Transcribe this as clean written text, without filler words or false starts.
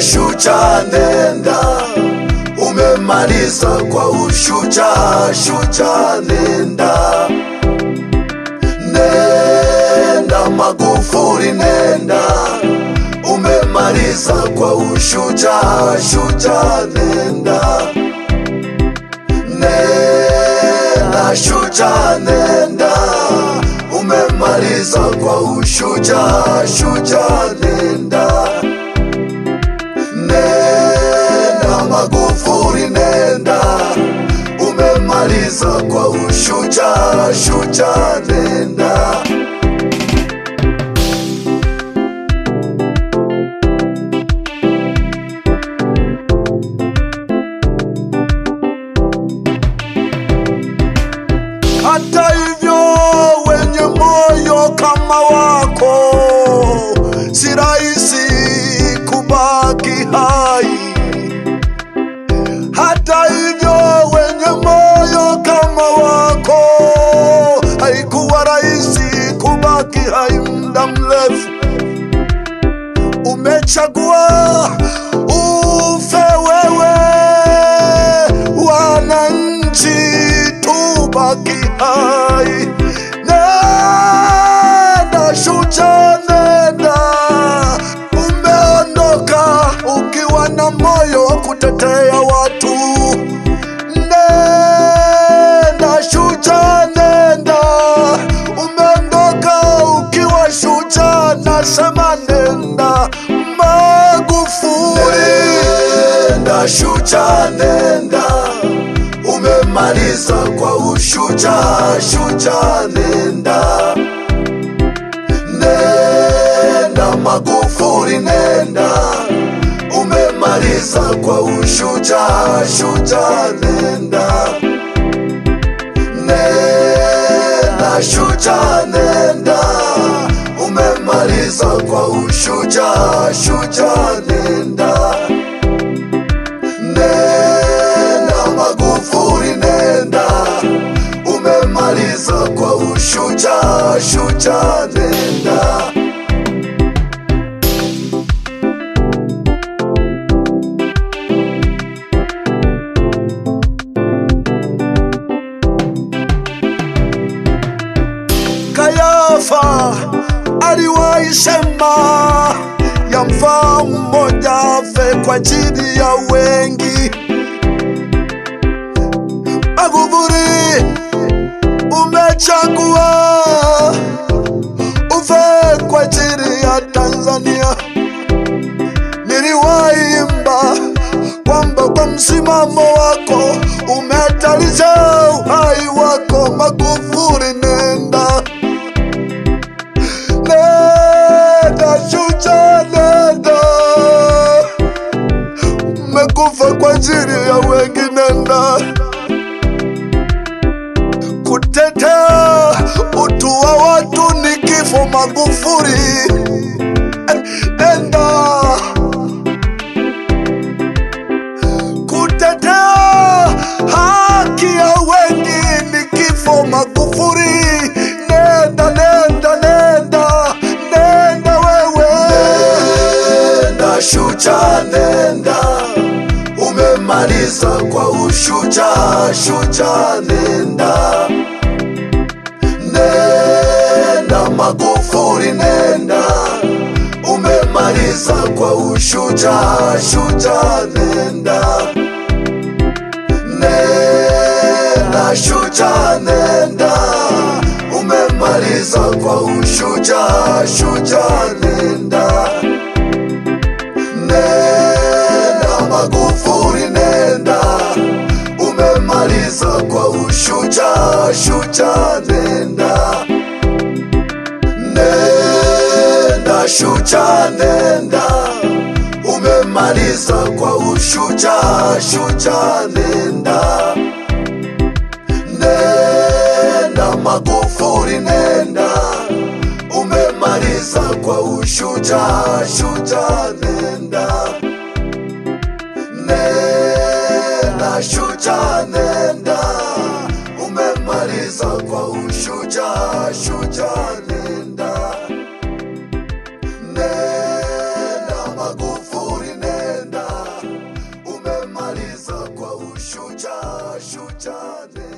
shujaa nenda, umemaliza kwa ushujaa. Shujaa nenda, nenda Magufuli nenda, umemaliza kwa ushujaa. Shujaa nenda, nenda shujaa nenda, umemaliza kwa ushujaa. Shujaa nenda, nenda Magufuli nenda, umemaliza kwa ushujaa. Shujaa nenda. Hata hivyo wenye moyo kama wako si rahisi kubaki hai. Hata hivyo wenye moyo kama wako haikuwa rahisi kubaki hai muda mrefu. Umechagua ufe wewe, wananchi tubaki hai. Nenda shujaa nenda, umeondoka ukiwa na moyo wa kutetea watu. Nenda shujaa nenda, umeondoka ukiwa shujaa. Nasema nenda Magufuli. Nenda shujaa nenda, umemaliza kwa ushujaa. Shujaa nenda, nenda Magufuli nenda, umemaliza kwa ushujaa. Shujaa nenda, nenda shujaa nenda, umemaliza kwa ushujaa. Shujaa nenda, nenda Magufuli nenda, umemaliza kwa ushujaa. Shujaa nenda. Kayafa aliwahi sema yamfaa mmoja afe kwa ajili ya wengi. Magufuli umechagua ufe kwa ajili ya Tanzania. Niliwahi imba kwamba kwa msimamo wako umetalisha uhai wako. Magufuli nenda, nenda shujaa nenda, umekufa kwa ajili ya wengi. Nenda kutetea utu wa watu ni kifo. Magufuli nenda kutetea haki ya wengi ni kifo. Magufuli nenda, nenda, nenda, nenda wewe. Nenda shujaa nenda, umemaliza kwa ushujaa. Shujaa nenda, nenda Magufuli nenda, umemaliza kwa ushujaa. Shujaa nenda, nenda shujaa nenda, umemaliza kwa ushujaa. Shujaa nenda, nenda Magufuli nenda, umemaliza kwa ushujaa. Shujaa nenda, nenda shujaa nenda, umemaliza kwa ushujaa. Shujaa nenda, nenda Magufuli nenda, umemaliza kwa ushujaa. Shujaa nenda, nenda shujaa nenda, umemaliza kwa ushujaa. Shujaa nenda, nenda Magufuli nenda. shujaa, shujaa.